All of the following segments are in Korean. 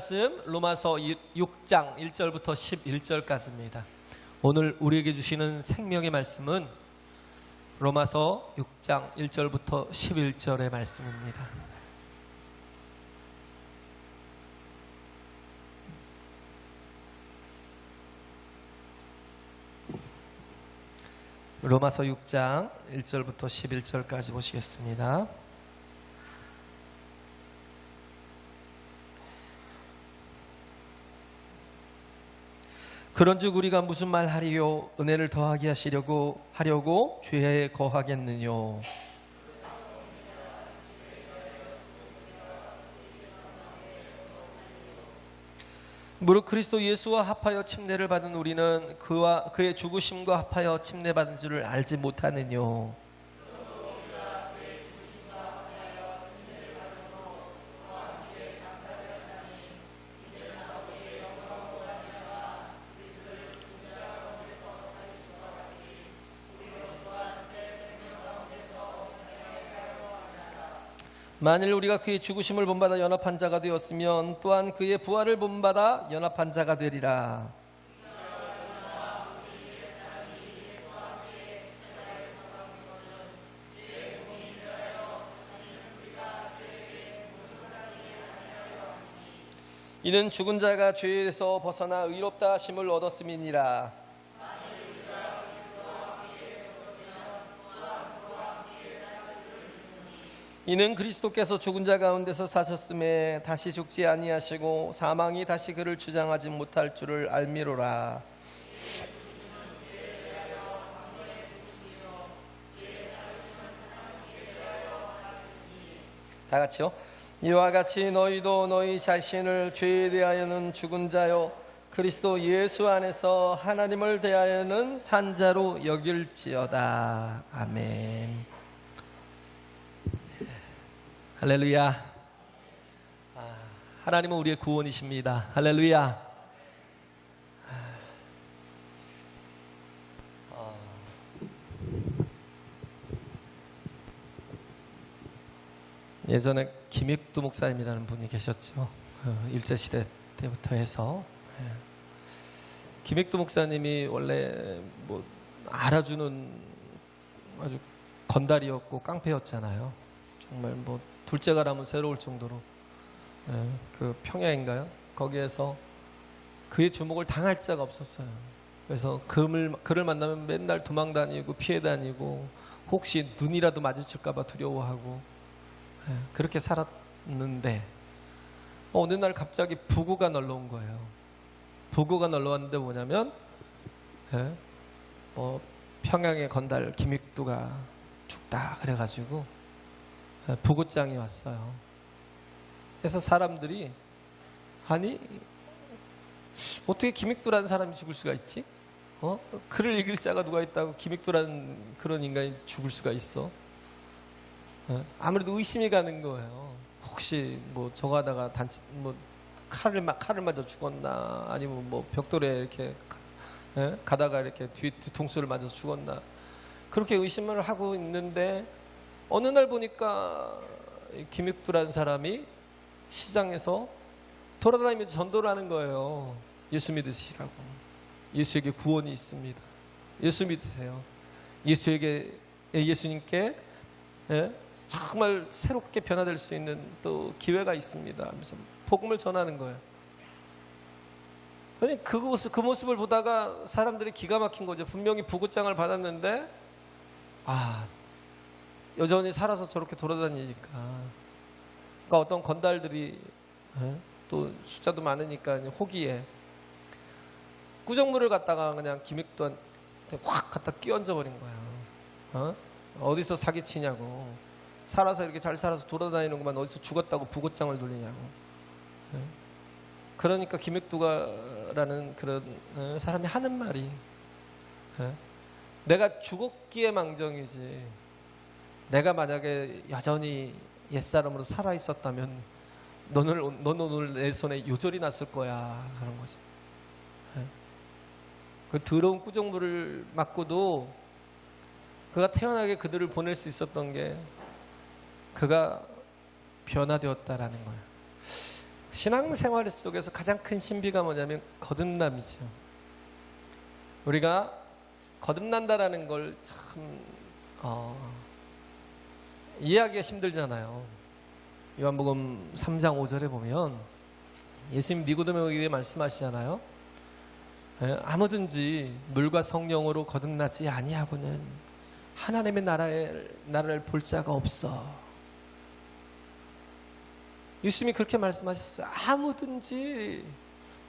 말씀 로마서 6장 1절부터 11절까지입니다. 오늘 우리에게 주시는 생명의 말씀은 로마서 6장 1절부터 11절의 말씀입니다. 로마서 6장 1절부터 11절까지 보시겠습니다. 그런즉 우리가 무슨 말 하리요? 은혜를 더하게 하려고 죄에 거하겠느뇨? 무릇 그리스도 예수와 합하여 침례를 받은 우리는 그의 죽으심과 합하여 침례받은 줄을 알지 못하느뇨? 만일 우리가 그의 죽으심을 본받아 연합한 자가 되었으면 또한 그의 부활을 본받아 연합한 자가 되리라. 이는 죽은 자가 죄에서 벗어나 의롭다 하심을 얻었음이니라. 이는 그리스도께서 죽은 자 가운데서 사셨음에 다시 죽지 아니하시고 사망이 다시 그를 주장하지 못할 줄을 알미로라. 다 같이요. 이와 같이 너희도 너희 자신을 죄에 대하여는 죽은 자요 그리스도 예수 안에서 하나님을 대하여는 산 자로 여길지어다. 아멘. 할렐루야. 하나님은 우리의 구원이십니다. 할렐루야. 예전에 김익두 목사님이라는 분이 계셨죠. 일제시대 때부터 해서. 김익두 목사님이 원래 뭐 알아주는 아주 건달이었고 깡패였잖아요. 정말 뭐 둘째가 나면 새로울 정도로 그 평야인가요? 거기에서 그의 주목을 당할 자가 없었어요. 그래서 그를 만나면 맨날 도망 다니고 피해 다니고 혹시 눈이라도 마주칠까 봐 두려워하고 그렇게 살았는데 어느 날 갑자기 부고가 놀러온 거예요. 부고가 놀러왔는데 뭐냐면 평양의 건달 김익두가 죽다 그래가지고 부고장이 왔어요. 그래서 사람들이 아니 어떻게 김익두라는 사람이 죽을 수가 있지? 그를 이길 자가 누가 있다고 김익두라는 그런 인간이 죽을 수가 있어? 아무래도 의심이 가는 거예요. 혹시 뭐 저거 하다가 칼을 맞아 죽었나? 아니면 뭐 벽돌에 이렇게 가다가 이렇게 뒤통수를 맞아서 죽었나? 그렇게 의심을 하고 있는데 어느 날 보니까 김익두라는 사람이 시장에서 돌아다니면서 전도를 하는 거예요. 예수 믿으시라고. 예수에게 구원이 있습니다. 예수 믿으세요. 예수님께 정말 새롭게 변화될 수 있는 또 기회가 있습니다. 하면서 복음을 전하는 거예요. 아니 그 모습을 보다가 사람들이 기가 막힌 거죠. 분명히 부고장을 받았는데 여전히 살아서 저렇게 돌아다니니까. 그러니까 어떤 건달들이 또 숫자도 많으니까 호기에 구정물을 갖다가 그냥 김익두한테 확 갖다 끼얹어 버린 거야. 어디서 사기치냐고. 살아서 이렇게 잘 살아서 돌아다니는구만 어디서 죽었다고 부고장을 돌리냐고. 그러니까 김익두가라는 그런 사람이 하는 말이 내가 죽었기에 망정이지 내가 만약에 여전히 옛사람으로 살아있었다면 너는 오늘 내 손에 요절이 났을 거야 하는 거죠. 그 더러운 꾸정물을 맞고도 그가 태연하게 그들을 보낼 수 있었던 게 그가 변화되었다라는 거예요. 신앙생활 속에서 가장 큰 신비가 뭐냐면 거듭남이죠. 우리가 거듭난다라는 걸 참 이해하기가 힘들잖아요. 요한복음 3장 5절에 보면 예수님 니고데모에게 말씀하시잖아요. 아무든지 물과 성령으로 거듭나지 아니하고는 하나님의 나라를 볼 자가 없어. 예수님이 그렇게 말씀하셨어요. 아무든지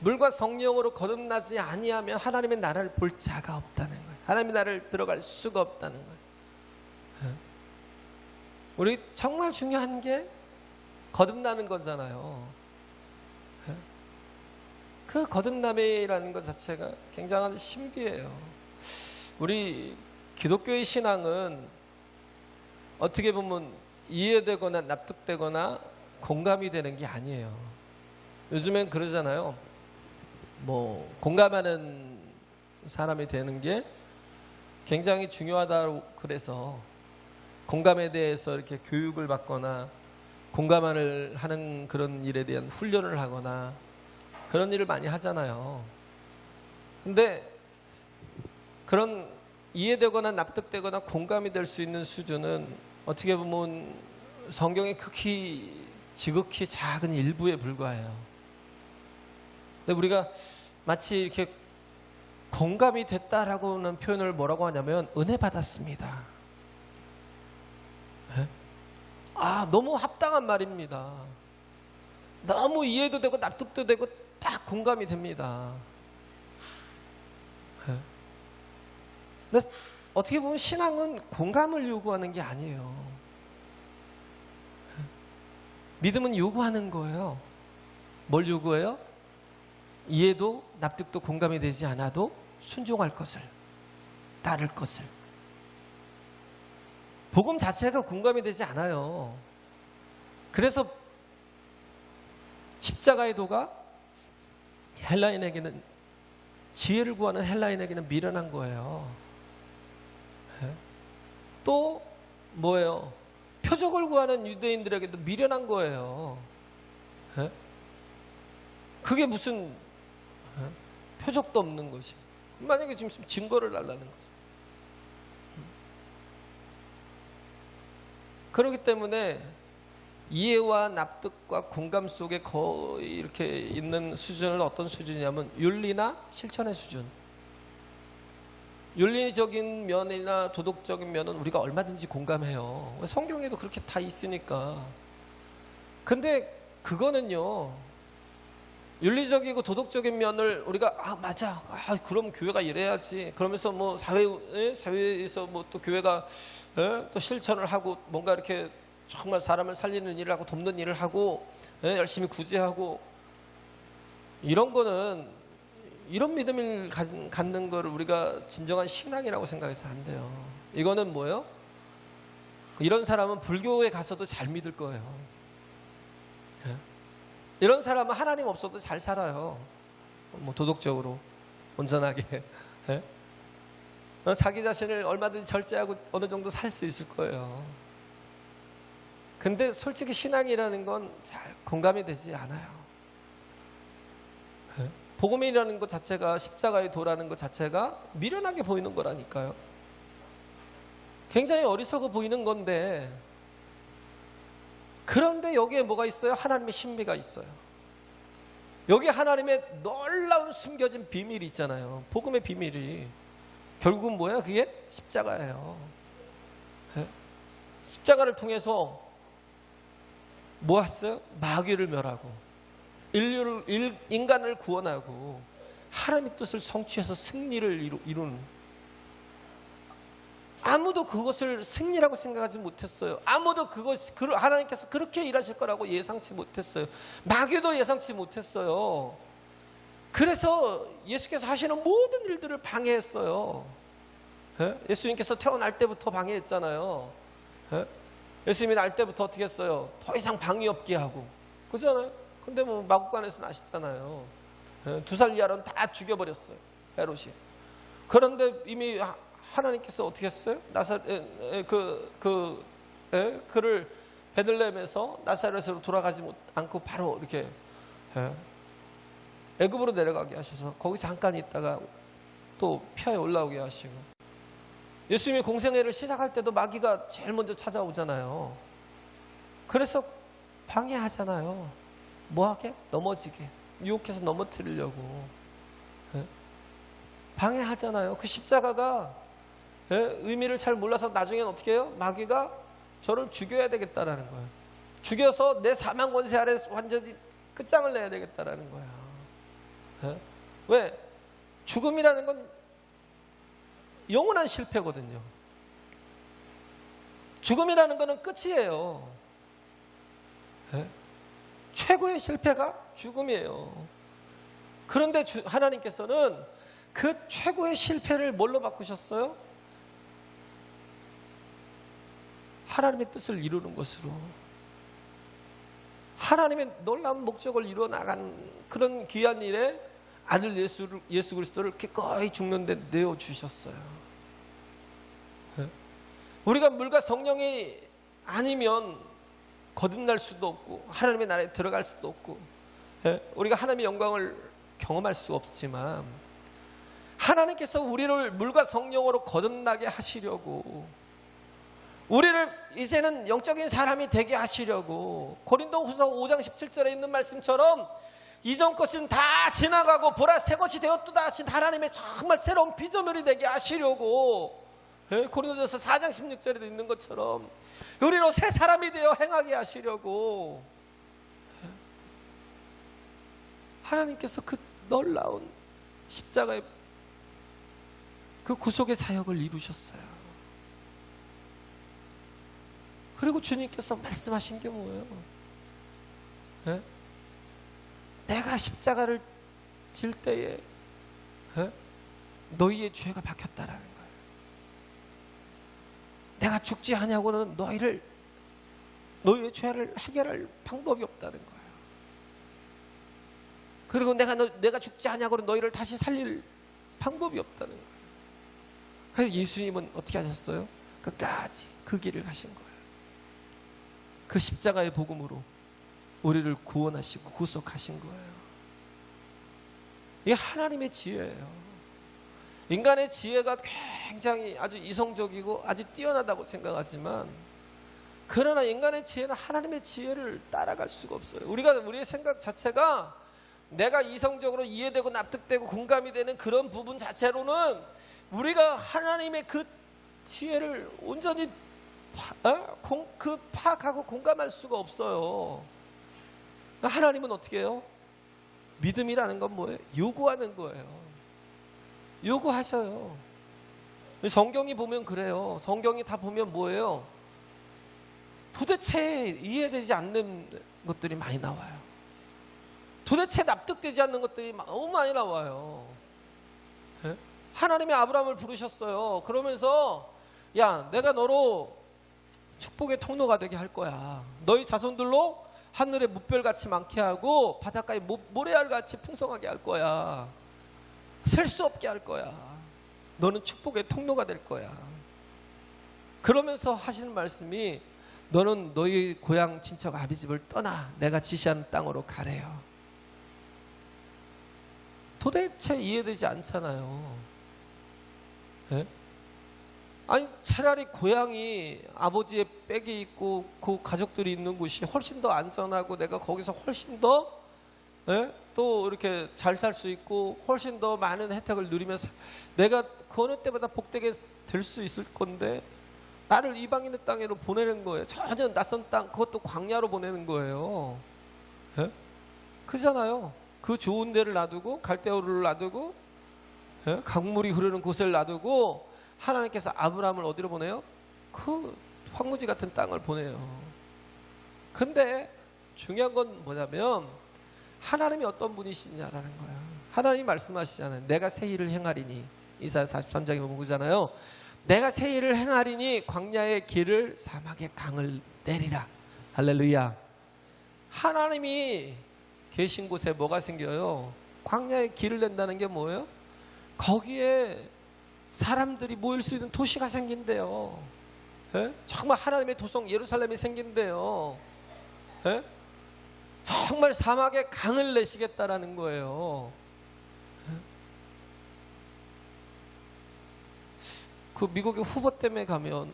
물과 성령으로 거듭나지 아니하면 하나님의 나라를 볼 자가 없다는 거예요. 하나님의 나라를 들어갈 수가 없다는 거예요. 우리 정말 중요한 게 거듭나는 거잖아요. 그 거듭남이라는 것 자체가 굉장한 신비예요. 우리 기독교의 신앙은 어떻게 보면 이해되거나 납득되거나 공감이 되는 게 아니에요. 요즘엔 그러잖아요. 뭐 공감하는 사람이 되는 게 굉장히 중요하다고 그래서 공감에 대해서 이렇게 교육을 받거나 공감을 하는 그런 일에 대한 훈련을 하거나 그런 일을 많이 하잖아요. 근데 그런 이해되거나 납득되거나 공감이 될 수 있는 수준은 어떻게 보면 성경의 지극히 작은 일부에 불과해요. 근데 우리가 마치 이렇게 공감이 됐다라고는 표현을 뭐라고 하냐면 은혜 받았습니다. 너무 합당한 말입니다. 너무 이해도 되고 납득도 되고 딱 공감이 됩니다. 근데 어떻게 보면 신앙은 공감을 요구하는 게 아니에요. 믿음은 요구하는 거예요. 뭘 요구해요? 이해도 납득도 공감이 되지 않아도 순종할 것을, 따를 것을. 복음 자체가 공감이 되지 않아요. 그래서 십자가의 도가 헬라인에게는, 지혜를 구하는 헬라인에게는 미련한 거예요. 또 뭐예요? 표적을 구하는 유대인들에게도 미련한 거예요. 그게 무슨 표적도 없는 것이. 만약에 지금 증거를 달라는 거죠. 그렇기 때문에 이해와 납득과 공감 속에 거의 이렇게 있는 수준은 어떤 수준이냐면 윤리나 실천의 수준. 윤리적인 면이나 도덕적인 면은 우리가 얼마든지 공감해요. 성경에도 그렇게 다 있으니까. 근데 그거는요, 윤리적이고 도덕적인 면을 우리가 맞아, 그럼 교회가 이래야지, 그러면서 뭐 사회에서 뭐 또 교회가 또 실천을 하고 뭔가 이렇게 정말 사람을 살리는 일을 하고 돕는 일을 하고 열심히 구제하고, 이런 거는, 이런 믿음을 갖는 거를 우리가 진정한 신앙이라고 생각해서 안 돼요. 이거는 뭐예요? 이런 사람은 불교에 가서도 잘 믿을 거예요. 이런 사람은 하나님 없어도 잘 살아요. 뭐 도덕적으로 온전하게. 자기 자신을 얼마든지 절제하고 어느 정도 살 수 있을 거예요. 근데 솔직히 신앙이라는 건 잘 공감이 되지 않아요. 복음이라는 것 자체가, 십자가의 도라는 것 자체가 미련하게 보이는 거라니까요. 굉장히 어리석어 보이는 건데, 그런데 여기에 뭐가 있어요? 하나님의 신비가 있어요. 여기 하나님의 놀라운 숨겨진 비밀이 있잖아요. 복음의 비밀이. 결국은 뭐야? 그게 십자가예요. 십자가를 통해서 뭐 했어요? 마귀를 멸하고 인간을 구원하고 하나님의 뜻을 성취해서 승리를 이루는. 아무도 그것을 승리라고 생각하지 못했어요. 아무도 하나님께서 그렇게 일하실 거라고 예상치 못했어요. 마귀도 예상치 못했어요. 그래서 예수께서 하시는 모든 일들을 방해했어요. 예수님께서 태어날 때부터 방해했잖아요. 예수님이 날 때부터 어떻게 했어요? 더 이상 방해 없게 하고. 그렇잖아요. 근데 뭐 마국간에서 나셨잖아요. 2살 이하로는 다 죽여버렸어요. 헤롯이. 그런데 이미 하나님께서 어떻게 했어요? 그를 베들레헴에서 나사렛으로 돌아가지 않고 바로 이렇게 예? 애굽으로 내려가게 하셔서 거기 잠깐 있다가 또 피하에 올라오게 하시고, 예수님이 공생애를 시작할 때도 마귀가 제일 먼저 찾아오잖아요. 그래서 방해하잖아요. 뭐하게? 넘어지게, 유혹해서 넘어뜨리려고. 예? 방해하잖아요. 그 십자가가 의미를 잘 몰라서 나중에는 어떻게 해요? 마귀가 저를 죽여야 되겠다라는 거예요. 죽여서 내 사망 권세 아래 완전히 끝장을 내야 되겠다라는 거야. 왜? 죽음이라는 건 영원한 실패거든요. 죽음이라는 거는 끝이에요. 최고의 실패가 죽음이에요. 그런데 하나님께서는 그 최고의 실패를 뭘로 바꾸셨어요? 하나님의 뜻을 이루는 것으로, 하나님의 놀라운 목적을 이루어 나간 그런 귀한 일에 아들 예수 그리스도를 기꺼이 죽는데 내어주셨어요. 우리가 물과 성령이 아니면 거듭날 수도 없고 하나님의 나라에 들어갈 수도 없고 우리가 하나님의 영광을 경험할 수 없지만, 하나님께서 우리를 물과 성령으로 거듭나게 하시려고, 우리를 이제는 영적인 사람이 되게 하시려고, 고린도후서 5장 17절에 있는 말씀처럼 이전 것은 다 지나가고 보라 새 것이 되었도다 하신 하나님의 정말 새로운 피조물이 되게 하시려고, 고린도전서 4장 16절에도 있는 것처럼 우리로 새 사람이 되어 행하게 하시려고 하나님께서 그 놀라운 십자가의 그 구속의 사역을 이루셨어요. 그리고 주님께서 말씀하신 게 뭐예요? 내가 십자가를 질 때에 너희의 죄가 박혔다라는 거예요. 내가 죽지 아니하고는 너희의 죄를 해결할 방법이 없다는 거예요. 그리고 내가 죽지 아니하고는 너희를 다시 살릴 방법이 없다는 거예요. 그래서 예수님은 어떻게 하셨어요? 끝까지 그 길을 가신 거예요. 그 십자가의 복음으로 우리를 구원하시고 구속하신 거예요. 이게 하나님의 지혜예요. 인간의 지혜가 굉장히 아주 이성적이고 아주 뛰어나다고 생각하지만, 그러나 인간의 지혜는 하나님의 지혜를 따라갈 수가 없어요. 우리의 생각 자체가 내가 이성적으로 이해되고 납득되고 공감이 되는 그런 부분 자체로는 우리가 하나님의 그 지혜를 온전히 파악하고 공감할 수가 없어요. 하나님은 어떻게 해요? 믿음이라는 건 뭐예요? 요구하는 거예요. 요구하셔요. 성경이 보면 그래요. 성경이 다 보면 뭐예요? 도대체 이해되지 않는 것들이 많이 나와요. 도대체 납득되지 않는 것들이 너무 많이 나와요. 하나님이 아브라함을 부르셨어요. 그러면서 야, 내가 너로 축복의 통로가 되게 할 거야. 너희 자손들로 하늘의 뭇별같이 많게 하고 바닷가에 모래알같이 풍성하게 할 거야. 셀 수 없게 할 거야. 너는 축복의 통로가 될 거야. 그러면서 하시는 말씀이, 너는 너희 고향 친척 아비집을 떠나 내가 지시한 땅으로 가래요. 도대체 이해되지 않잖아요. 아니 차라리 고향이 아버지의 빽이 있고 그 가족들이 있는 곳이 훨씬 더 안전하고 내가 거기서 훨씬 더 또 이렇게 잘 살 수 있고 훨씬 더 많은 혜택을 누리면서 내가 그 어느 때보다 복되게 될 수 있을 건데, 나를 이방인의 땅으로 보내는 거예요. 전혀 낯선 땅, 그것도 광야로 보내는 거예요. 그잖아요. 그 좋은 데를 놔두고 갈대우를 놔두고 강물이 흐르는 곳을 놔두고 하나님께서 아브라함을 어디로 보내요? 그 황무지 같은 땅을 보내요. 근데 중요한 건 뭐냐면 하나님이 어떤 분이시냐라는 거예요. 하나님이 말씀하시잖아요. 내가 새 일을 행하리니. 이사야 43장에 보면 그러잖아요. 내가 새 일을 행하리니 광야의 길을 사막의 강을 내리라. 할렐루야. 하나님이 계신 곳에 뭐가 생겨요? 광야의 길을 낸다는 게 뭐예요? 거기에 사람들이 모일 수 있는 도시가 생긴대요. 정말 하나님의 도성 예루살렘이 생긴대요. 정말 사막에 강을 내시겠다라는 거예요. 그 미국의 후보댐에 가면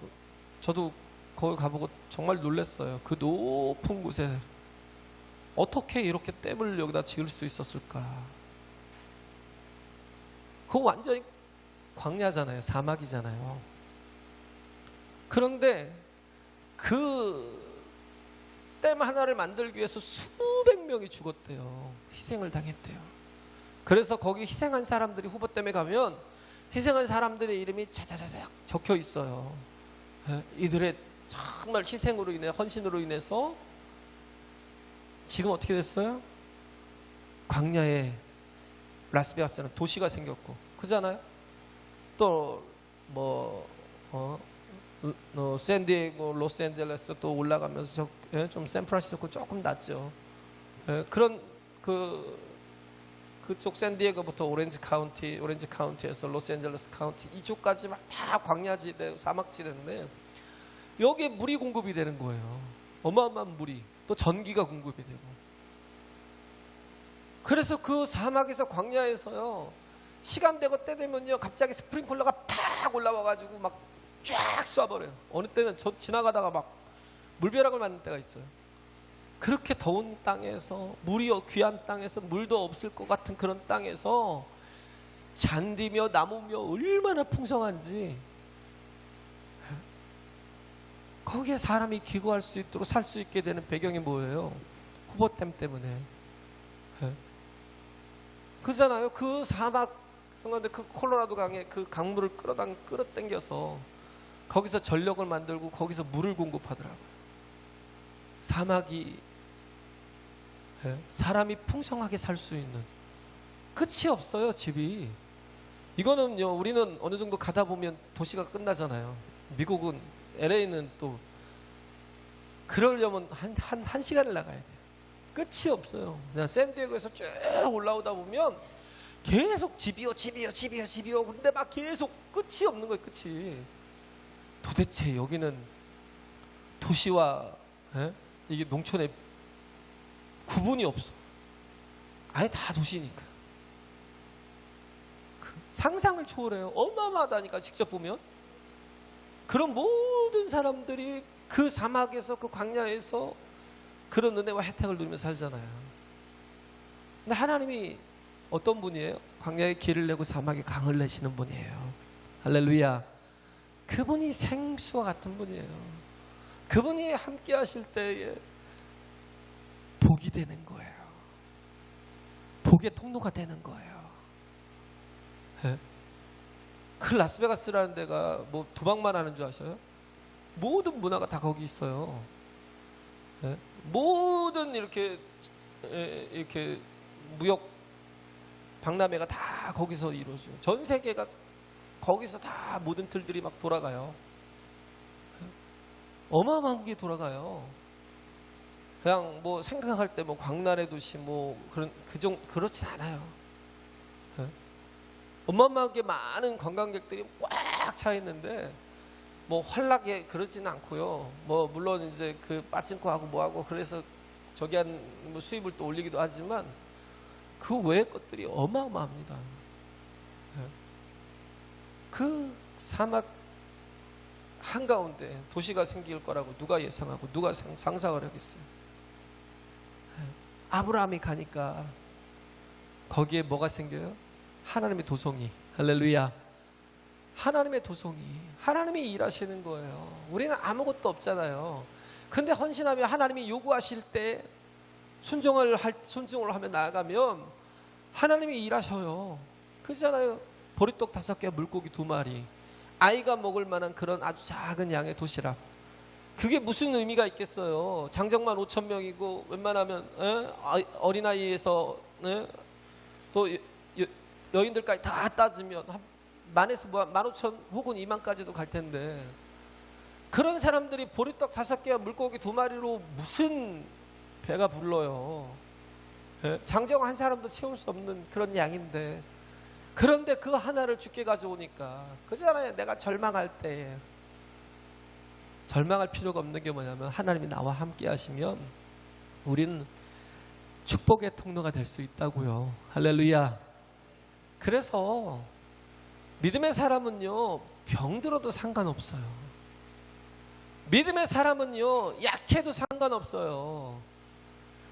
저도 거기 가보고 정말 놀랐어요. 그 높은 곳에 어떻게 이렇게 댐을 여기다 지을 수 있었을까? 그거 완전히 광야잖아요. 사막이잖아요. 그런데 그 댐 하나를 만들기 위해서 수백 명이 죽었대요. 희생을 당했대요. 그래서 거기 희생한 사람들이 후보댐에 가면 희생한 사람들의 이름이 자자자작 적혀 있어요. 이들의 정말 희생으로 인해 헌신으로 인해서 지금 어떻게 됐어요? 광야에 라스베가스는 도시가 생겼고, 그잖아요. 또 샌디에고, 로스앤젤레스 또 올라가면서 좀 샌프란시스코 조금 낫죠. 그런 그쪽 샌디에고부터 오렌지 카운티에서 로스앤젤레스 카운티 이쪽까지 막 다 광야지대, 사막지대인데 여기에 물이 공급이 되는 거예요. 어마어마한 물이. 또 전기가 공급이 되고. 그래서 그 사막에서 광야에서요, 시간 되고 때 되면요 갑자기 스프링클러가 팍 올라와가지고 막 쫙 쏴버려요. 어느 때는 저 지나가다가 막 물벼락을 맞는 때가 있어요. 그렇게 더운 땅에서, 물이 귀한 땅에서, 물도 없을 것 같은 그런 땅에서 잔디며 나무며 얼마나 풍성한지, 거기에 사람이 기거할 수 있도록 살 수 있게 되는 배경이 뭐예요? 후보댐 때문에. 그잖아요. 그 사막 가운데 그 콜로라도 강에 그 강물을 끌어당겨서 거기서 전력을 만들고 거기서 물을 공급하더라고요. 사막이 사람이 풍성하게 살 수 있는, 끝이 없어요. 집이. 이거는요, 우리는 어느 정도 가다 보면 도시가 끝나잖아요. 미국은 LA는 또 그러려면 한 시간을 나가야 돼요. 끝이 없어요. 그냥 샌디에고에서 쭉 올라오다 보면 계속 집이요. 근데 막 계속 끝이 없는 거예요. 끝이. 도대체 여기는 도시와 이게 농촌의 구분이 없어. 아예 다 도시니까. 상상을 초월해요. 어마어마하다니까 직접 보면. 그런 모든 사람들이 그 사막에서, 그 광야에서 그런 은혜와 혜택을 누리며 살잖아요. 근데 하나님이 어떤 분이에요? 광야에 길을 내고 사막에 강을 내시는 분이에요. 할렐루야. 그분이 생수와 같은 분이에요. 그분이 함께 하실 때에 복이 되는 거예요. 복의 통로가 되는 거예요. 그 라스베가스라는 데가 뭐 도박만 하는 줄 아셔요? 모든 문화가 다 거기 있어요. 모든 이렇게 무역 박람회가 다 거기서 이루어져요. 전 세계가 거기서 다 모든 틀들이 막 돌아가요. 어마어마한 게 돌아가요. 그냥 뭐 생각할 때 뭐 광란의 도시 뭐 그렇진 않아요. 어마어마하게 많은 관광객들이 꽉 차 있는데 뭐 환락에 그러지는 않고요. 뭐 물론 이제 그 빠진코하고 뭐하고 그래서 저기 한 뭐 수입을 또 올리기도 하지만 그 외의 것들이 어마어마합니다. 그 사막 한가운데 도시가 생길 거라고 누가 예상하고 누가 상상을 하겠어요? 아브라함이 가니까 거기에 뭐가 생겨요? 하나님의 도성이. 할렐루야. 하나님의 도성이. 하나님이 일하시는 거예요. 우리는 아무것도 없잖아요. 근데 헌신하며 하나님이 요구하실 때 순종을 하며 나아가면 하나님이 일하셔요. 그렇잖아요. 보리떡 5개, 물고기 2마리, 아이가 먹을 만한 그런 아주 작은 양의 도시락. 그게 무슨 의미가 있겠어요? 장정만 5,000명이고 웬만하면 어린아이에서 또 여인들까지 다 따지면 만에서 15,000 혹은 2만까지도 갈 텐데, 그런 사람들이 보리떡 5개와 물고기 2마리로 무슨 배가 불러요? 장정 한 사람도 채울 수 없는 그런 양인데, 그런데 그 하나를 주께 가져오니까, 그잖아요. 내가 절망할 때에 절망할 필요가 없는 게 뭐냐면 하나님이 나와 함께 하시면 우리는 축복의 통로가 될 수 있다고요. 할렐루야. 그래서 믿음의 사람은요, 병들어도 상관없어요. 믿음의 사람은요, 약해도 상관없어요.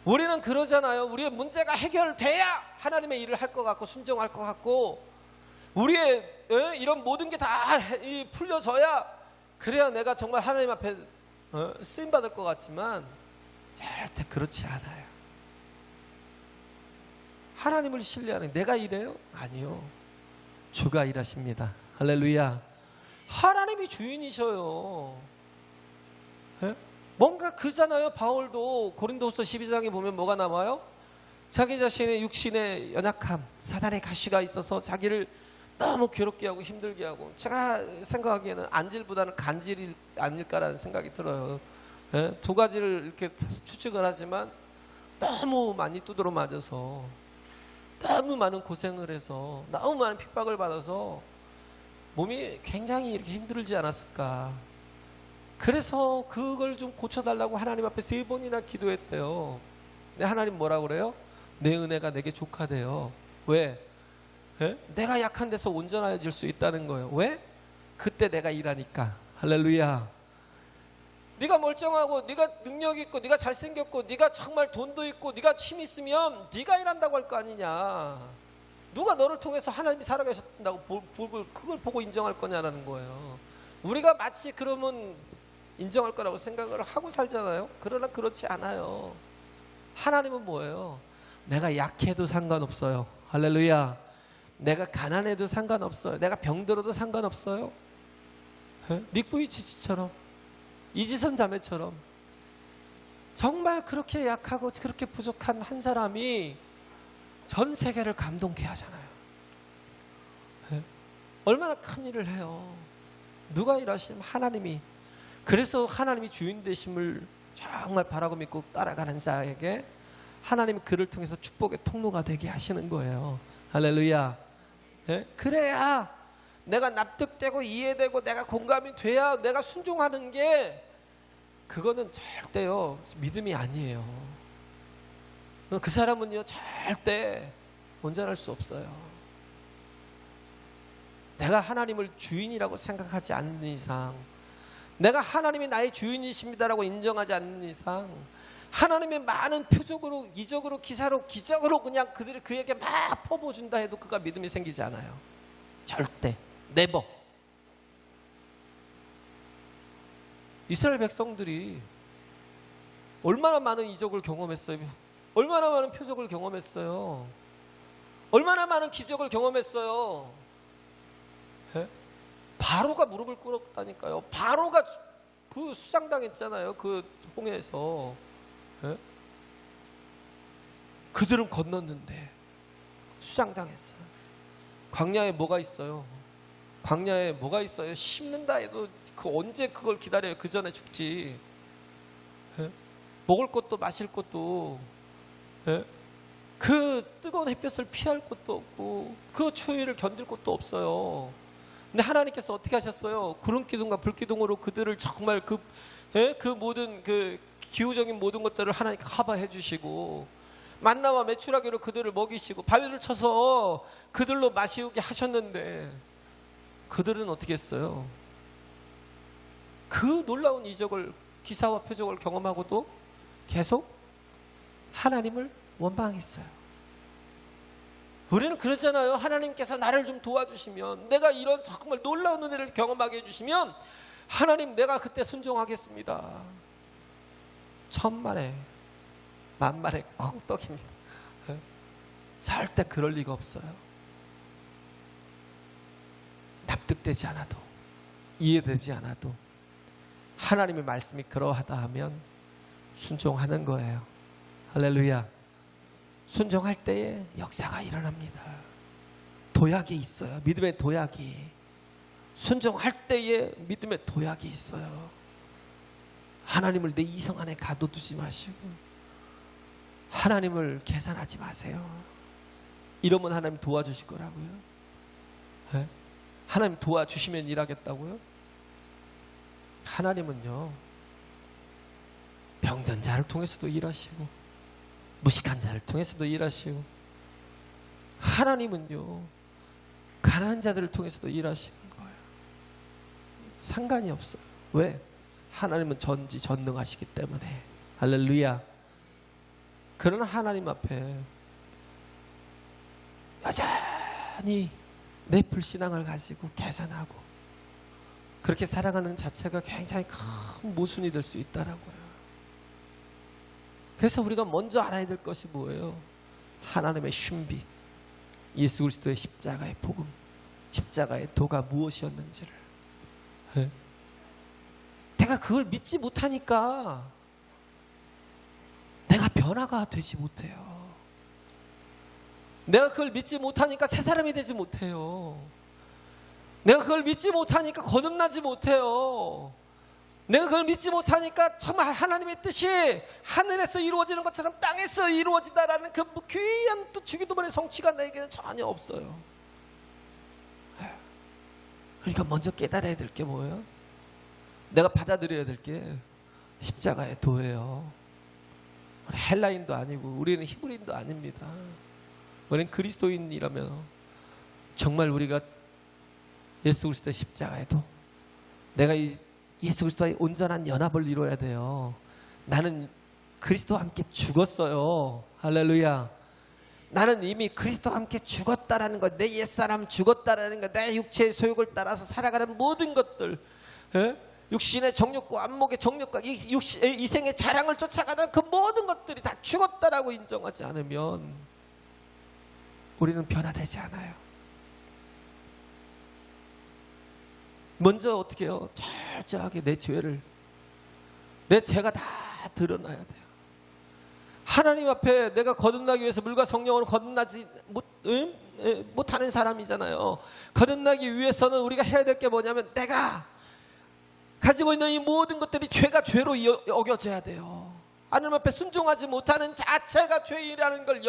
우리는 그러잖아요. 우리의 문제가 해결돼야 하나님의 일을 할 것 같고 순종할 것 같고, 우리의 이런 모든 게 다 풀려져야, 그래야 내가 정말 하나님 앞에 쓰임받을 것 같지만 절대 그렇지 않아요. 하나님을 신뢰하는, 내가 일해요? 아니요, 주가 일하십니다. 할렐루야. 하나님이 주인이셔요. 뭔가 그잖아요. 바울도 고린도후서 12장에 보면 뭐가 나와요? 자기 자신의 육신의 연약함, 사단의 가시가 있어서 자기를 너무 괴롭게 하고 힘들게 하고, 제가 생각하기에는 안질보다는 간질이 아닐까라는 생각이 들어요. 두 가지를 이렇게 추측을 하지만 너무 많이 두드러 맞아서, 너무 많은 고생을 해서, 너무 많은 핍박을 받아서 몸이 굉장히 이렇게 힘들지 않았을까. 그래서 그걸 좀 고쳐달라고 하나님 앞에 3번이나 기도했대요. 근데 하나님 뭐라고 그래요? 내 은혜가 내게 족하대요. 왜? 내가 약한 데서 온전해질 수 있다는 거예요. 왜? 그때 내가 일하니까. 할렐루야. 네가 멀쩡하고, 네가 능력 있고, 네가 잘생겼고, 네가 정말 돈도 있고, 네가 힘 있으면 네가 일한다고 할 거 아니냐. 누가 너를 통해서 하나님이 살아계셨다고 그걸 보고 인정할 거냐라는 거예요. 우리가 마치 그러면 인정할 거라고 생각을 하고 살잖아요. 그러나 그렇지 않아요. 하나님은 뭐예요? 내가 약해도 상관없어요. 할렐루야. 내가 가난해도 상관없어요. 내가 병들어도 상관없어요. 닉부이치치처럼, 이지선 자매처럼 정말 그렇게 약하고 그렇게 부족한 한 사람이 전 세계를 감동케 하잖아요. 얼마나 큰 일을 해요. 누가 일하시면 하나님이. 그래서 하나님이 주인 되심을 정말 바라고 믿고 따라가는 자에게 하나님이 그를 통해서 축복의 통로가 되게 하시는 거예요. 할렐루야. 그래야 내가 납득되고 이해되고 내가 공감이 돼야 내가 순종하는 게, 그거는 절대요 믿음이 아니에요. 그 사람은요 절대 온전할 수 없어요. 내가 하나님을 주인이라고 생각하지 않는 이상, 내가 하나님이 나의 주인이십니다라고 인정하지 않는 이상, 하나님의 많은 표적으로, 이적으로, 기사로, 기적으로 그냥 그에게 막 퍼부어준다 해도 그가 믿음이 생기지 않아요. 절대. 네버. 이스라엘 백성들이 얼마나 많은 이적을 경험했어요. 얼마나 많은 표적을 경험했어요. 얼마나 많은 기적을 경험했어요. 바로가 무릎을 꿇었다니까요. 바로가 그 수장당했잖아요. 그 홍해에서. 그들은 건넜는데 수장당했어요. 광야에 뭐가 있어요? 광야에 뭐가 있어요? 심는다 해도 그 언제 그걸 기다려요? 그 전에 죽지. 먹을 것도 마실 것도, 그 뜨거운 햇볕을 피할 것도 없고 그 추위를 견딜 것도 없어요. 근데 하나님께서 어떻게 하셨어요? 구름 기둥과 불 기둥으로 그들을 정말 그 모든 그 기후적인 모든 것들을 하나님께 커버해 주시고, 만나와 메추라기로 그들을 먹이시고, 바위를 쳐서 그들로 마시우게 하셨는데, 그들은 어떻게 했어요? 그 놀라운 이적을, 기사와 표적을 경험하고도 계속 하나님을 원망했어요. 우리는 그러잖아요. 하나님께서 나를 좀 도와주시면, 내가 이런 정말 놀라운 은혜를 경험하게 해주시면, 하나님 내가 그때 순종하겠습니다. 천만에 만만의 콩떡입니다. 절대 그럴 리가 없어요. 납득되지 않아도, 이해되지 않아도 하나님의 말씀이 그러하다 하면 순종하는 거예요. 할렐루야. 순종할 때에 역사가 일어납니다. 도약이 있어요. 믿음의 도약이. 순종할 때에 믿음의 도약이 있어요. 하나님을 내 이성 안에 가둬두지 마시고 하나님을 계산하지 마세요. 이러면 하나님 도와주실 거라고요? 네? 하나님 도와주시면 일하겠다고요? 하나님은요 병든 자를 통해서도 일하시고, 무식한 자를 통해서도 일하시고, 하나님은요 가난한 자들을 통해서도 일하시는 거예요. 상관이 없어요. 왜? 하나님은 전지전능하시기 때문에. 할렐루야. 그러나 하나님 앞에 여전히 내 불신앙을 가지고 계산하고 그렇게 살아가는 자체가 굉장히 큰 모순이 될 수 있다라고요. 그래서 우리가 먼저 알아야 될 것이 뭐예요? 하나님의 신비, 예수 그리스도의 십자가의 복음, 십자가의 도가 무엇이었는지를. 네? 내가 그걸 믿지 못하니까 내가 변화가 되지 못해요. 내가 그걸 믿지 못하니까 새 사람이 되지 못해요. 내가 그걸 믿지 못하니까 거듭나지 못해요. 내가 그걸 믿지 못하니까 정말 하나님의 뜻이 하늘에서 이루어지는 것처럼 땅에서 이루어진다라는 그 귀한 또 주기도문의 성취가 내게는 전혀 없어요. 그러니까 먼저 깨달아야 될 게 뭐예요? 내가 받아들여야 될 게 십자가의 도예요. 우리 헬라인도 아니고 우리는 히브리인도 아닙니다. 우리는 그리스도인이라면 정말 우리가 예수 그리스도의 십자가의 도, 내가 이 예수 그리스도와의 온전한 연합을 이루어야 돼요. 나는 그리스도와 함께 죽었어요. 할렐루야. 나는 이미 그리스도와 함께 죽었다라는 것, 내 옛사람 죽었다라는 것, 내 육체의 소욕을 따라서 살아가는 모든 것들, 육신의 정욕과 안목의 정욕과 이 생의 자랑을 쫓아가는 그 모든 것들이 다 죽었다라고 인정하지 않으면 우리는 변화되지 않아요. 먼저 어떻게 해요? 철저하게 내 죄가 다 드러나야 돼요. 하나님 앞에 내가 거듭나기 위해서 물과 성령으로 거듭나지 못하는 사람이잖아요. 거듭나기 위해서는 우리가 해야 될 게 뭐냐면 내가 가지고 있는 이 모든 것들이 죄가 죄로 여겨져야 돼요. 하나님 앞에 순종하지 못하는 자체가 죄이라는 걸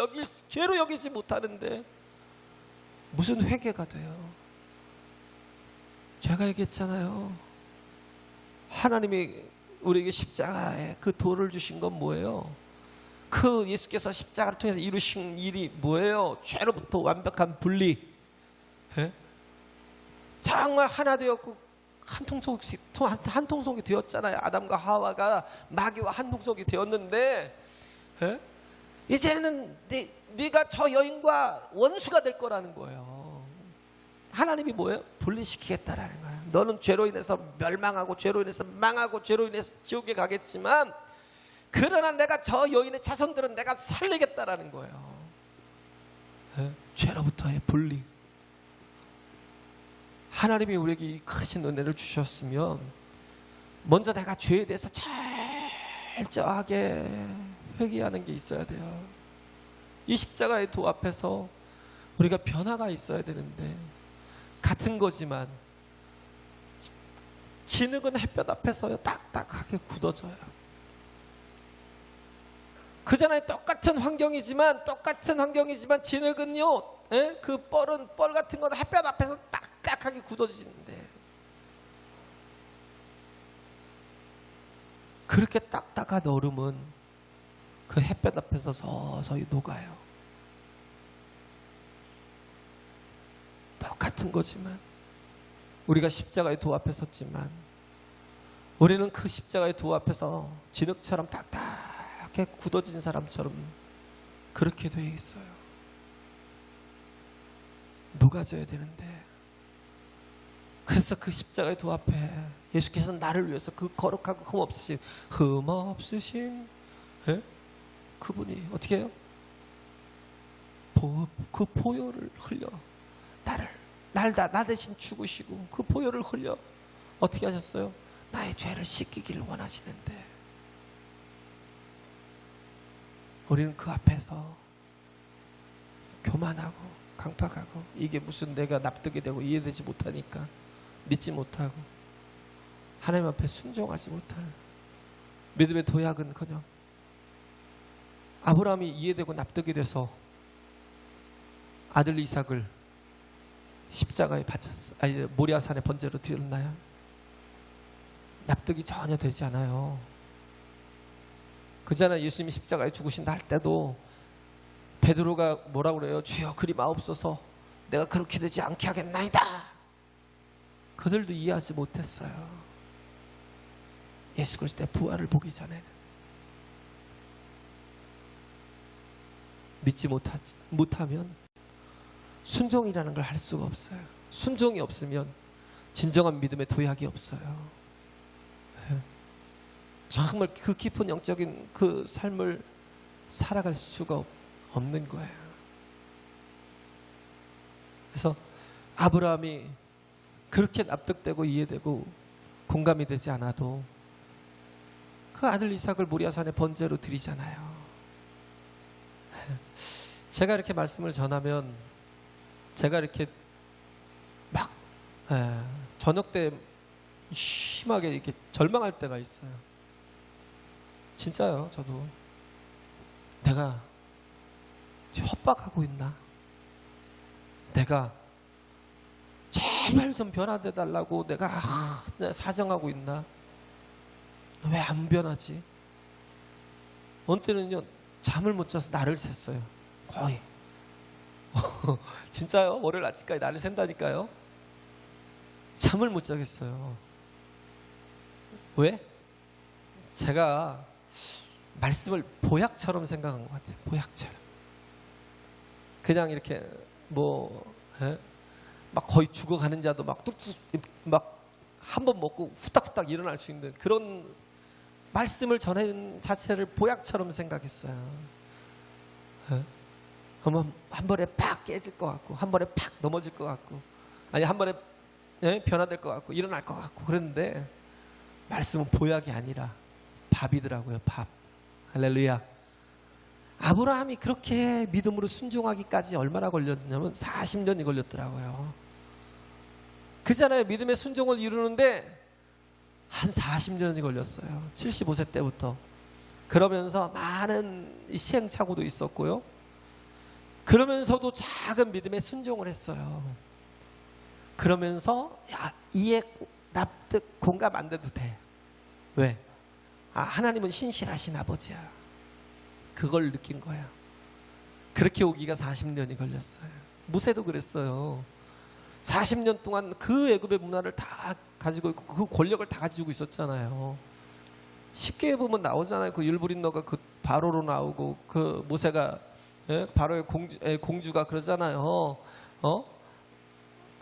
죄로 여기지 못하는데 무슨 회개가 돼요? 제가 얘기했잖아요. 하나님이 우리에게 십자가에 그 도를 주신 건 뭐예요? 그 예수께서 십자가를 통해서 이루신 일이 뭐예요? 죄로부터 완벽한 분리. 정말 하나 되었고 한 통속이 되었잖아요. 아담과 하와가 마귀와 한 통속이 되었는데 이제는 네가 저 여인과 원수가 될 거라는 거예요. 하나님이 뭐예요? 분리시키겠다라는 거예요. 너는 죄로 인해서 멸망하고 죄로 인해서 망하고 죄로 인해서 지옥에 가겠지만 그러나 내가 저 여인의 자손들은 내가 살리겠다라는 거예요. 죄로부터의 분리. 하나님이 우리에게 이 크신 은혜를 주셨으면 먼저 내가 죄에 대해서 철저하게 회개하는 게 있어야 돼요. 이 십자가의 도 앞에서 우리가 변화가 있어야 되는데 같은 거지만 진흙은 햇볕 앞에서 딱딱하게 굳어져요. 그잖아요. 똑같은 환경이지만 진흙은요, 그 뻘 같은 건 햇볕 앞에서 딱딱하게 굳어지는데 그렇게 딱딱한 얼음은 그 햇볕 앞에서 서서히 녹아요. 똑같은 거지만 우리가 십자가의 도 앞에 섰지만 우리는 그 십자가의 도 앞에서 진흙처럼 딱딱하게 굳어진 사람처럼 그렇게 돼 있어요. 녹아져야 되는데 그래서 그 십자가의 도 앞에 예수께서 나를 위해서 그 거룩하고 흠없으신 그분이 어떻게 해요? 그 보혈을 흘려 나 대신 죽으시고 그 보혈을 흘려 어떻게 하셨어요? 나의 죄를 씻기기를 원하시는데 우리는 그 앞에서 교만하고 강팍하고 이게 무슨 내가 납득이 되고 이해되지 못하니까 믿지 못하고 하나님 앞에 순종하지 못하는 믿음의 도약은커녕 아브라함이 이해되고 납득이 돼서 아들 이삭을 십자가에 모리아산에 번제로 드렸나요? 납득이 전혀 되지 않아요. 그잖아요. 예수님이 십자가에 죽으신다 할 때도 베드로가 뭐라고 그래요? 주여 그리 마옵소서, 내가 그렇게 되지 않게 하겠나이다. 그들도 이해하지 못했어요. 예수 그리스도의 부활을 보기 전에는 믿지 못하면 순종이라는 걸 할 수가 없어요. 순종이 없으면 진정한 믿음의 도약이 없어요. 정말 그 깊은 영적인 그 삶을 살아갈 수가 없는 거예요. 그래서 아브라함이 그렇게 납득되고 이해되고 공감이 되지 않아도 그 아들 이삭을 모리아산에 번제로 드리잖아요. 제가 이렇게 말씀을 전하면 제가 이렇게 막 저녁 때 심하게 이렇게 절망할 때가 있어요. 진짜요. 저도 내가 협박하고 있나? 내가 제발 좀 변화돼 달라고 내가 사정하고 있나? 왜 안 변하지? 어느 때는요 잠을 못 자서 날을 샜어요. 거의 진짜요. 월요일 아침까지 날을 샌다니까요. 잠을 못 자겠어요. 왜? 제가 말씀을 보약처럼 생각한 것 같아요. 보약처럼. 그냥 이렇게 막 거의 죽어가는 자도 막 뚝뚝 막 한 번 먹고 후딱후딱 일어날 수 있는 그런 말씀을 전하는 자체를 보약처럼 생각했어요. 그러면 한 번에 팍 깨질 것 같고, 한 번에 팍 넘어질 것 같고, 아니 한 번에 변화될 것 같고, 일어날 것 같고 그랬는데 말씀은 보약이 아니라 밥이더라고요. 밥. 할렐루야. 아브라함이 그렇게 믿음으로 순종하기까지 얼마나 걸렸냐면 40년이 걸렸더라고요. 그잖아요. 믿음의 순종을 이루는데 한 40년이 걸렸어요. 75세 때부터. 그러면서 많은 시행착오도 있었고요. 그러면서도 작은 믿음에 순종을 했어요. 그러면서 이해, 납득, 공감 안 돼도 돼. 왜? 하나님은 신실하신 아버지야. 그걸 느낀 거야. 그렇게 오기가 40년이 걸렸어요. 모세도 그랬어요. 40년 동안 그 애굽의 문화를 다 가지고 있고 그 권력을 다 가지고 있었잖아요. 쉽게 보면 나오잖아요. 그 율브린너가 그 바로로 나오고 그 모세가 바로의 공주가 그러잖아요.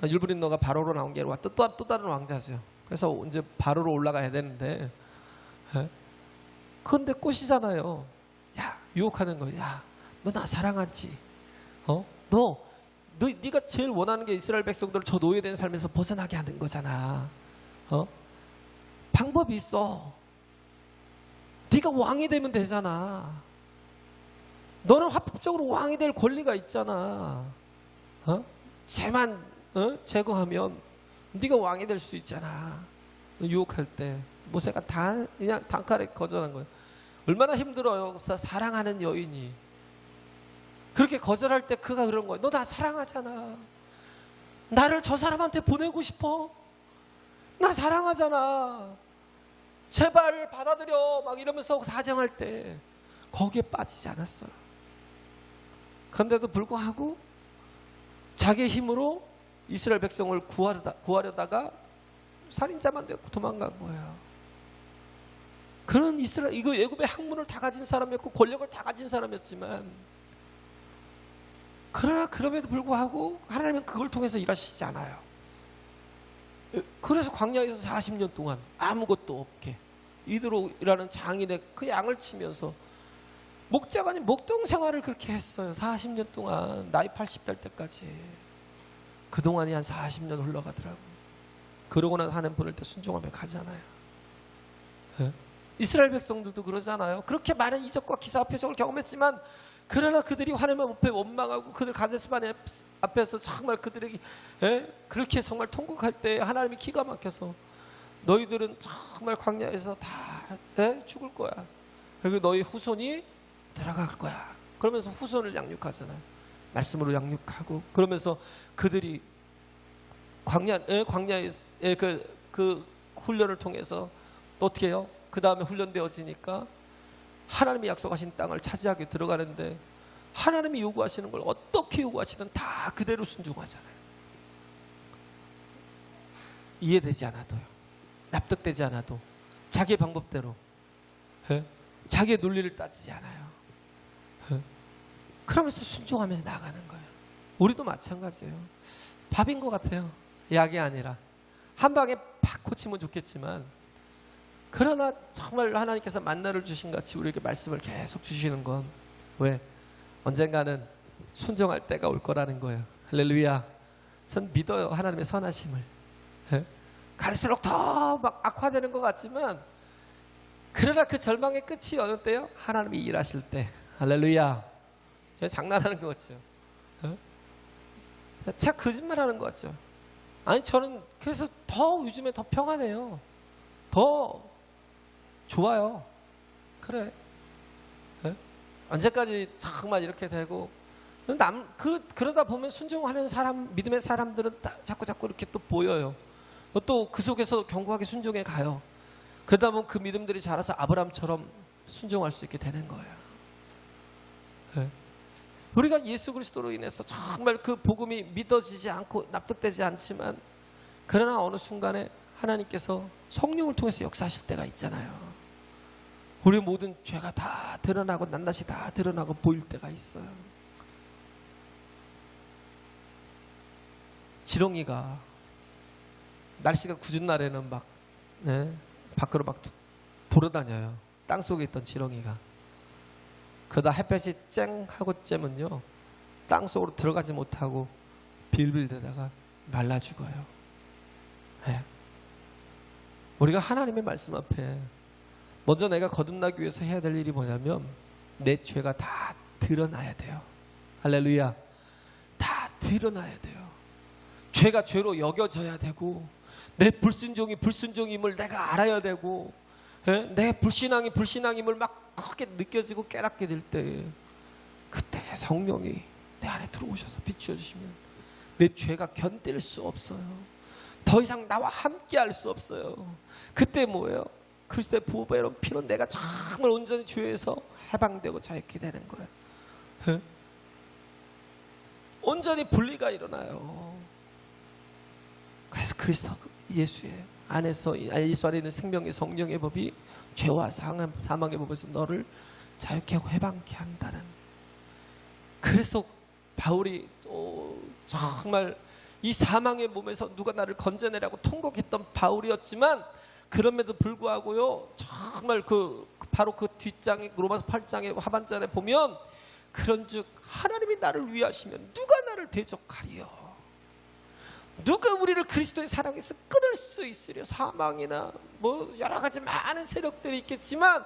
율브린너가 바로로 나온 게 아니라 또 다른 왕자죠. 그래서 이제 바로로 올라가야 되는데 그런데 꽃이잖아요. 야, 유혹하는 거야. 야, 너 나 사랑하지? 네가 제일 원하는 게 이스라엘 백성들을 저 노예된 삶에서 벗어나게 하는 거잖아. 방법이 있어. 네가 왕이 되면 되잖아. 너는 합법적으로 왕이 될 권리가 있잖아. 쟤만 제거하면 네가 왕이 될 수 있잖아. 유혹할 때 모세가 그냥 단칼에 거절한 거예요. 얼마나 힘들어요. 사랑하는 여인이 그렇게 거절할 때 그가 그런 거예요. 너 나 사랑하잖아. 나를 저 사람한테 보내고 싶어. 나 사랑하잖아. 제발 받아들여. 막 이러면서 사정할 때 거기에 빠지지 않았어요. 그런데도 불구하고 자기의 힘으로 이스라엘 백성을 구하려다가 살인자만 되고 도망간 거예요. 그는 이거 애굽의 학문을 다 가진 사람이었고 권력을 다 가진 사람이었지만 그러나 그럼에도 불구하고 하나님은 그걸 통해서 일하시지 않아요. 그래서 광야에서 40년 동안 아무것도 없게 이드로라는 장인의 그 양을 치면서 목자가 아닌 목동 생활을 그렇게 했어요. 40년 동안 나이 80 될 때까지. 그동안이 한 40년 흘러가더라고요. 그러고 나서 하나님 보낼 때 순종하며 가잖아요. 이스라엘 백성들도 그러잖아요. 그렇게 많은 이적과 기사와 표적을 경험했지만 그러나 그들이 하나님 앞에 원망하고 그들 가데스바네 앞에서 정말 그들에게 그렇게 정말 통곡할 때 하나님이 기가 막혀서 너희들은 정말 광야에서 다 죽을 거야. 그리고 너희 후손이 들어갈 거야. 그러면서 후손을 양육하잖아요. 말씀으로 양육하고 그러면서 그들이 광야의 그 훈련을 통해서 또 어떻게 해요? 그 다음에 훈련되어지니까 하나님이 약속하신 땅을 차지하게 들어가는데 하나님이 요구하시는 걸 어떻게 요구하시든 다 그대로 순종하잖아요. 이해되지 않아도요, 납득되지 않아도 자기 방법대로, 자기의 논리를 따지지 않아요. 그러면서 순종하면서 나가는 거예요. 우리도 마찬가지예요. 밥인 것 같아요. 약이 아니라 한 방에 팍 고치면 좋겠지만, 그러나 정말 하나님께서 만나를 주신 같이 우리에게 말씀을 계속 주시는 건 왜? 언젠가는 순종할 때가 올 거라는 거예요. 할렐루야. 전 믿어요, 하나님의 선하심을. 갈수록 더 막 악화되는 것 같지만, 그러나 그 절망의 끝이 어느 때요? 하나님이 일하실 때. 할렐루야. 제가 장난하는 것 같죠? 제가 거짓말하는 것 같죠? 아니, 저는 그래서 더 요즘에 더 평안해요. 더 좋아요. 그래. 언제까지 정말 이렇게 되고, 그러다 보면 순종하는 사람, 믿음의 사람들은 자꾸 이렇게 또 보여요. 또 그 속에서 견고하게 순종해 가요. 그러다 보면 그 믿음들이 자라서 아브라함처럼 순종할 수 있게 되는 거예요. 우리가 예수 그리스도로 인해서 정말 그 복음이 믿어지지 않고 납득되지 않지만, 그러나 어느 순간에 하나님께서 성령을 통해서 역사하실 때가 있잖아요. 우리 모든 죄가 다 드러나고 낱낱이 다 드러나고 보일 때가 있어요. 지렁이가 날씨가 궂은 날에는 막 밖으로 막 돌아다녀요. 땅속에 있던 지렁이가. 그러다 햇볕이 쨍 하고 쬐면요, 땅속으로 들어가지 못하고 빌빌대다가 말라 죽어요. 우리가 하나님의 말씀 앞에 먼저 내가 거듭나기 위해서 해야 될 일이 뭐냐면, 내 죄가 다 드러나야 돼요. 할렐루야. 다 드러나야 돼요. 죄가 죄로 여겨져야 되고, 내 불순종이 불순종임을 내가 알아야 되고, 내 불신앙이 불신앙임을 막 크게 느껴지고 깨닫게 될 때, 그때 성령이 내 안에 들어오셔서 비추어 주시면 내 죄가 견딜 수 없어요. 더 이상 나와 함께 할 수 없어요. 그때 뭐예요? 그리스도의 보배로운 피로 내가 정말 온전히 죄에서 해방되고 자유케 되는 거예요. 온전히 분리가 일어나요. 그래서 그리스도 예수의 안에서, 예수 안에 있는 생명의 성령의 법이 죄와 사망의 법에서 너를 자유케 하고 해방케 한다는. 그래서 바울이 정말 이 사망의 몸에서 누가 나를 건져내라고 통곡했던 바울이었지만, 그럼에도 불구하고요, 정말 바로 그 뒷장에, 로마서 8장의 하반절에 보면, 그런즉 하나님이 나를 위하시면 누가 나를 대적하리요? 누가 우리를 그리스도의 사랑에서 끊을 수 있으려? 사망이나 뭐 여러 가지 많은 세력들이 있겠지만,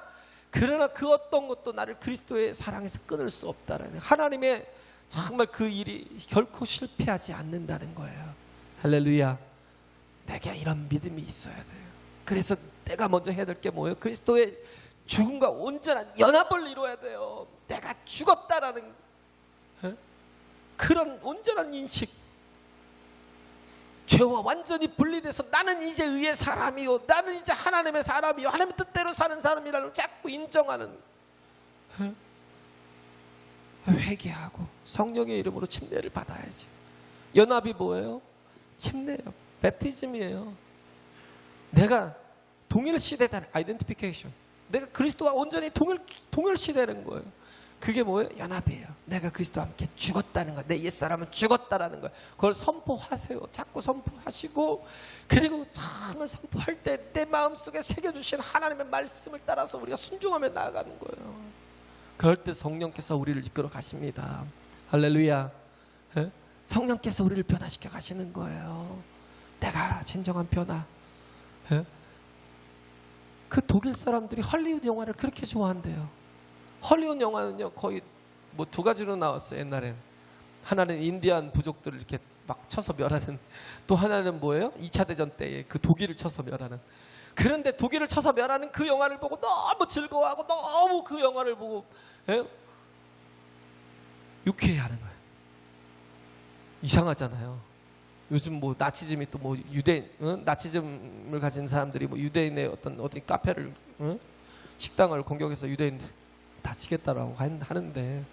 그러나 그 어떤 것도 나를 그리스도의 사랑에서 끊을 수 없다라는, 하나님의 정말 그 일이 결코 실패하지 않는다는 거예요. 할렐루야. 내게 이런 믿음이 있어야 돼요. 그래서 내가 먼저 해야 될 게 뭐예요? 그리스도의 죽음과 온전한 연합을 이루어야 돼요. 내가 죽었다라는 그런 온전한 인식. 죄와 완전히 분리돼서 나는 이제 의의 사람이요, 나는 이제 하나님의 사람이요, 하나님의 뜻대로 사는 사람이라는 걸 자꾸 인정하는, 회개하고 성령의 이름으로 침례를 받아야지. 연합이 뭐예요? 침례예요. 베프티즘이에요. 내가 동일시되다는 아이덴티피케이션. 내가 그리스도와 온전히 동일시되는 거예요. 그게 뭐예요? 연합이에요. 내가 그리스도와 함께 죽었다는 거, 내 옛사람은 죽었다라는 거예요. 그걸 선포하세요. 자꾸 선포하시고, 그리고 정말 선포할 때 내 마음속에 새겨주신 하나님의 말씀을 따라서 우리가 순종하며 나아가는 거예요. 그럴 때 성령께서 우리를 이끌어 가십니다. 할렐루야. 성령께서 우리를 변화시켜 가시는 거예요. 내가 진정한 변화. 그 독일 사람들이 헐리우드 영화를 그렇게 좋아한대요. 헐리우드 영화는요, 거의 뭐 두 가지로 나왔어요. 옛날엔 하나는 인디안 부족들을 이렇게 막 쳐서 멸하는, 또 하나는 뭐예요? 2차 대전 때에 그 독일을 쳐서 멸하는. 그런데 독일을 쳐서 멸하는 그 영화를 보고 너무 즐거워하고, 너무 그 영화를 보고 유쾌해하는 거예요. 이상하잖아요. 요즘 뭐 나치즘이 또 뭐 유대인, 나치즘을 가진 사람들이 뭐 유대인의 어떤 카페를, 식당을 공격해서 유대인 다치겠다라고 하는데,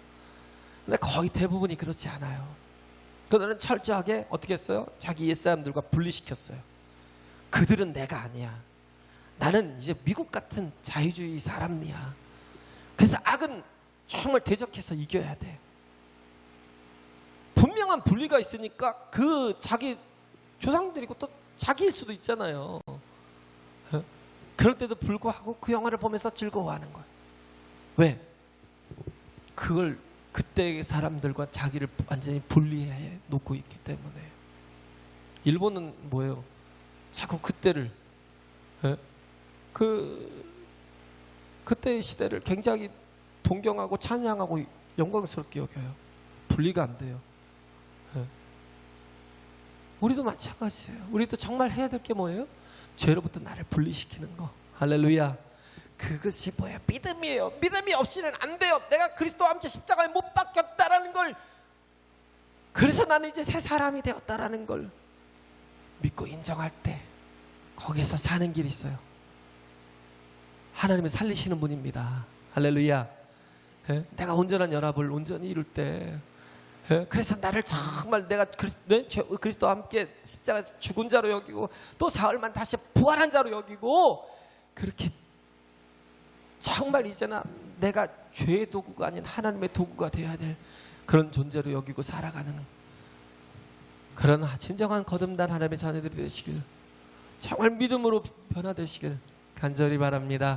근데 거의 대부분이 그렇지 않아요. 그들은 철저하게 어떻게 했어요? 자기 옛사람들과 분리시켰어요. 그들은 내가 아니야. 나는 이제 미국 같은 자유주의 사람이야. 그래서 악은 정말 대적해서 이겨야 돼. 분명한 분리가 있으니까 그 자기 조상들이고 또 자기일 수도 있잖아요. 그럴 때도 불구하고 그 영화를 보면서 즐거워하는 거예요. 왜? 그걸 그때의 사람들과 자기를 완전히 분리해 놓고 있기 때문에. 일본은 뭐예요? 자꾸 그때를 그때의 시대를 굉장히 동경하고 찬양하고 영광스럽게 여겨요. 분리가 안 돼요. 우리도 마찬가지예요. 우리도 정말 해야 될 게 뭐예요? 죄로부터 나를 분리시키는 거. 할렐루야. 그것이 뭐예요? 믿음이에요. 믿음이 없이는 안 돼요. 내가 그리스도와 함께 십자가에 못 박혔다라는 걸, 그래서 나는 이제 새 사람이 되었다라는 걸 믿고 인정할 때 거기에서 사는 길이 있어요. 하나님은 살리시는 분입니다. 할렐루야. 내가 온전한 연합을 온전히 이룰 때, 그래서 나를 정말 내가 그리스도와 함께 십자가 죽은 자로 여기고 또 사흘만 다시 부활한 자로 여기고, 그렇게 정말 이제는 내가 죄의 도구가 아닌 하나님의 도구가 되어야 될 그런 존재로 여기고 살아가는 그런 진정한 거듭난 하나님의 자녀들이 되시길, 정말 믿음으로 변화되시길 간절히 바랍니다.